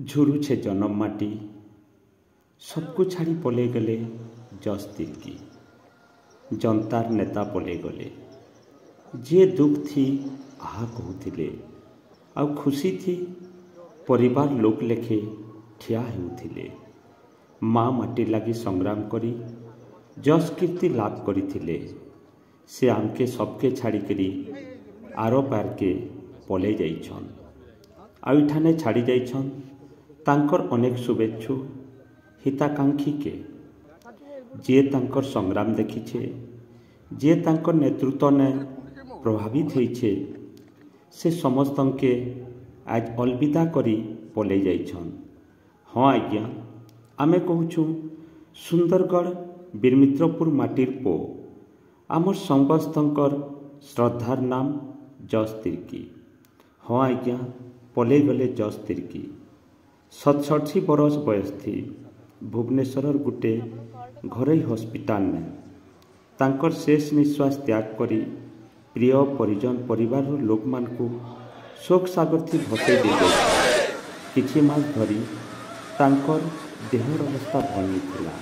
ଝୁରୁଛେ ଜନମ ମାଟି सबको छाड़ी पले गले जस तिर्की जनतार नेता पले गले जे दुख थी आहा कहूथिले आउ खुशी थी परिवार लोक लेखे ठिया हेउथिले माँ माटी लागी संग्राम करी जस कीर्ति लाभ करिथिले से आमके सबके छाड़ी करी आरो पार के पले जाइछन आउ इठाने छाड़ी जाइछन तांकर अनेक शुभेच्छु हिताकांक्षी के जे तांकर संग्राम देखिछे जे तांकर नेतृत्व ने प्रभावित होइछे से समस्त के आज अलविदा करी पले जाइछन। हाँ आज्ञा आमे कहूछु सुंदरगढ़ बीरमित्रपुर माटीर पो आमर समस्तंकर श्रद्धार नाम जस तिर्की। हाँ आज्ञा पले गले जस तिर्की 67 बरस बयस थी भुवनेश्वर गुटे घरोई हॉस्पिटल में तांकर शेष निश्वास त्याग करी प्रिय परिजन परिवार लोक मान को शोक सागर थी भसई दे किछि मास धरी तांकर देहर अवस्था भल नहीं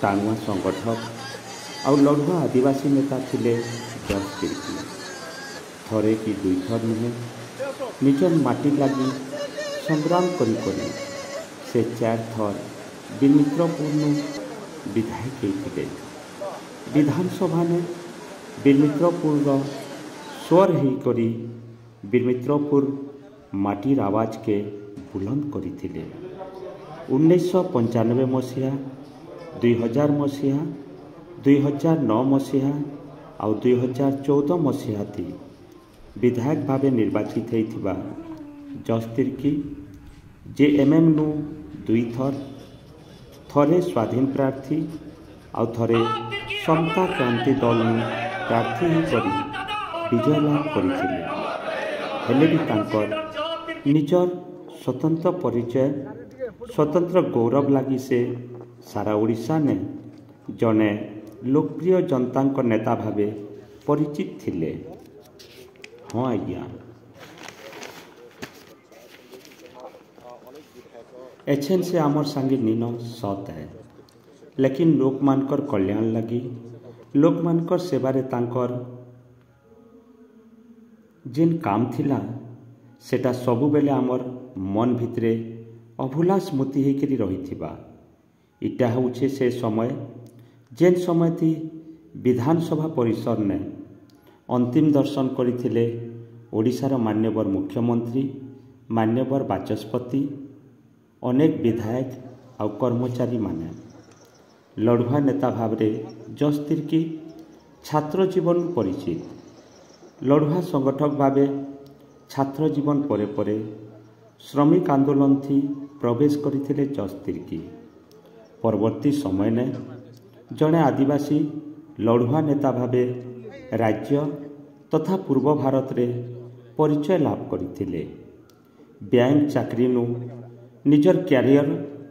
टाणुआ संगठक आउ लड़ुआ आदिवासी नेता थिले जस तिर्की। थरे कि दुई थर नुहे निजर माटी लगी संग्राम करी करी से 4 थर बीरमित्रपुर विधायक होते विधानसभा ने बीरमित्रपुर स्वर ही करी बीरमित्रपुर माटीर आवाज के बुलंद करथिले। 1995 मसीहा 2000 मसीहा 2009 मसीहा आउ 2014 मसीहा थी विधायक भावे निर्वाचित होइथिबा जस तिर्की जेएमएम नु 2 थर थरे स्वाधीन प्रार्थी आउ थरे समता क्रांति दल प्रार्थी ही करी विजय लाभ करथिले हेले भी तांकर निजर स्वतंत्र परिचय स्वतंत्र गौरव लगी से सारा ओडिशा ने जने लोकप्रिय जनता नेता भावे परिचित थिले। हाँ आज्ञा एछेन से आमर संगे नीनो सत है लेकिन लोक मानकर कल्याण लगी लोक मानकर सेवारे तांकर जिन काम थिला सेटा सबु बेले आमर मन भितरे अभुला स्मृति होकर रही इटा होउछे से समय जेन समय थी विधानसभा परिसर ने अंतिम दर्शन करथिले ओडिशार मान्यवर मुख्यमंत्री मान्यवर बाचस्पति अनेक विधायक आउ कर्मचारी माने लड़ुआ नेता भावरे जस तिर्की छात्र जीवन परिचित लड़ुआ संगठक भावे छात्र जीवन परे परे श्रमिक आंदोलन थी प्रवेश करथिले जस तिर्की। परवर्ती समय ने जड़े आदिवासी लड़ुआ नेता भावे राज्य तथा पूर्व भारत रे परिचय लाभ करथिले। बैंक चाकरी नु निजर कैरियर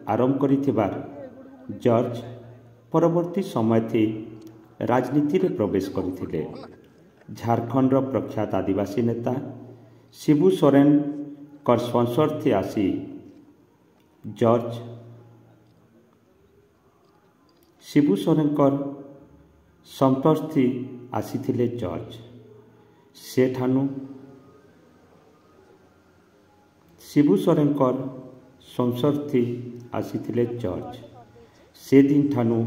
आरंभ करिथिबार जॉर्ज परवर्ती समय थी राजनीति रे प्रवेश करथिले। झारखंड रो प्रख्यात आदिवासी नेता शिबू सोरेन कर स्पॉन्सर थी आसी जॉर्ज शिबू सोरेन कर संपर्क थी आसीथिले जॉर्ज से ठानु शिबू सोरेन कर संसद थी आसीथिले जॉर्ज से दिन ठानु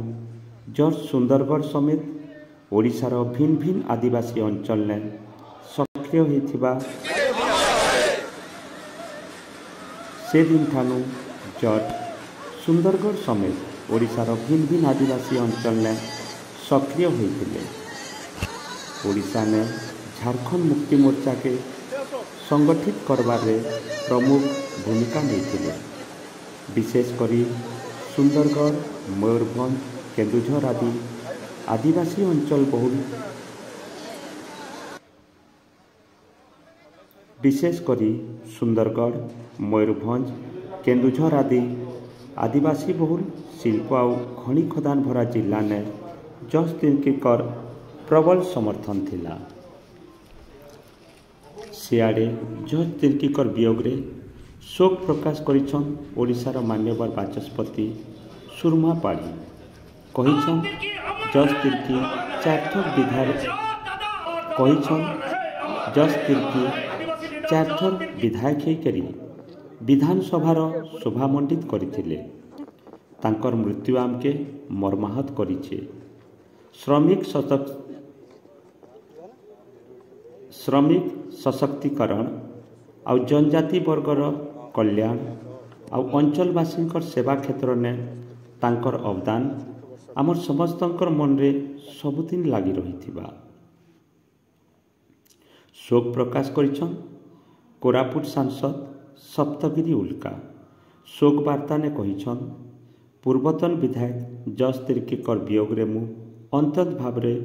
जॉर्ज सुंदरगढ़ समेत ओडिशार भिन्न भिन्न आदिवासी अंचल ने सक्रिय होइथिबा से दिन ठानु जॉर्ज सुंदरगढ़ समेत ओडिशार भिन्न भिन्न आदिवासी अंचल ने सक्रिय होइथिले। ओडिशा ने झारखंड मुक्ति मोर्चा के संगठित करबारे प्रमुख भूमिका नहीं विशेष करी सुंदरगढ़ मयूरभंज केन्दुझर आदि आदिवासी अंचल बहुल विशेष करी सुंदरगढ़ मयूरभंज केन्दुझर आदि आदिवासी बहुल शिल्प आउ खनि खदान भरा जिला ने जस तिर्की कर प्रबल समर्थन थिला। सियाड़े जस तिर्की कर वियोग रे शोक प्रकाश करिछन ओडिशार मान्यवर बाचस्पति सुरमा पाढ़ी कहिछन जस तिर्की चारथर विधायक होइकरी विधानसभार शोभा मंडित करथिले। तांकर मृत्यु आमके मर्माहत करिछे। श्रमिक सशक्तिकरण आउ जनजाति वर्गर कल्याण आउ अंचलवासी सेवा क्षेत्र ने तांकर अवदान आमर समस्तंकर मन रे सबुदिन लागी रहिथिबा। शोक प्रकाश करिछन कोरापुट सांसद सप्तगिरी उल्का। शोक वार्ता ने कहिछन पूर्वतन विधायक जस तिर्कीकर वियोग रे मु अंतत भावरे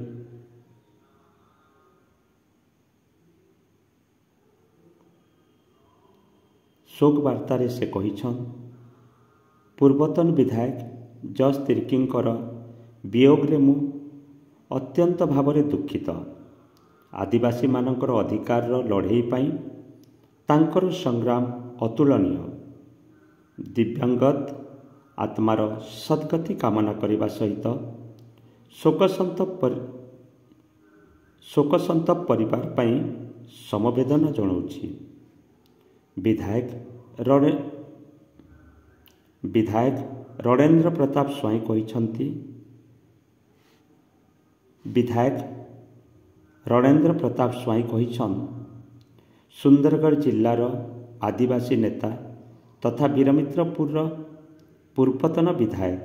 शोक वार्तारे से कहिछन पूर्वतन विधायक जस तिर्कीकर वियोग रे मु अत्यंत भावरे दुखित। आदिवासी मानकर अधिकार लड़ाई पाई तांकर संग्राम अतुलनीय। दिव्यांगत आत्मार सद्गति कामना करने सहित शोकसंतप परिवार पाई समवेदना जनाऊछि। विधायक रणेन्द्र प्रताप स्वाई कहिछन्ति सुंदरगढ़ जिल्लार आदिवासी नेता तथा वीरमित्रपुर पूर्वतन विधायक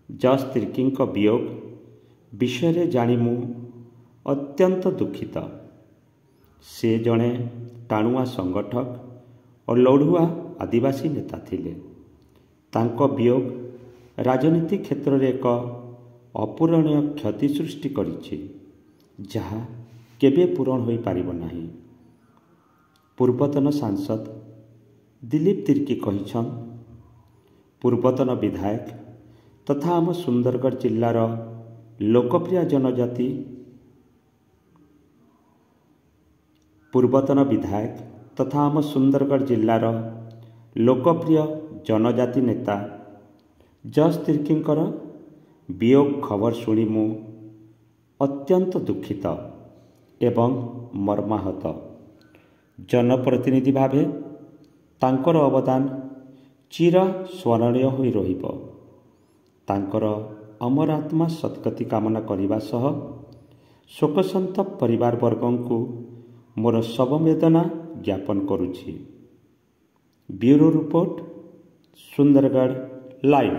जस तिर्कीଙ୍କ वियोग विषय जानी मु अत्यंत दुखित। से जड़े टाणुआ संगठक और लड़ुआ आदिवासी नेता थिले। तांको वियोग राजनीति क्षेत्र में एक अपूरणीय क्षति सृष्टि करिछि जहा केबे पूरण होई पारिबो नाही। पूर्वतन सांसद दिलीप तिर्की कहिछन पूर्वतन विधायक तथा आम सुंदरगढ़ जिल्लार लोकप्रिय जनजाति जनजाति नेता जस तिर्कीଙ୍କର वियोग खबर शुणी मु अत्यंत दुखित एवं मर्माहत। जनप्रतिनिधि भावे तांकर अवदान चिर स्मरणीय होई रहिबो। तांकर अमर आत्मा सद्गति कामना करिबा सह शोकसंतप परिवार वर्गंकु मोर समवेदना ज्ञापन करुछि। Bureau report Sundargarh live.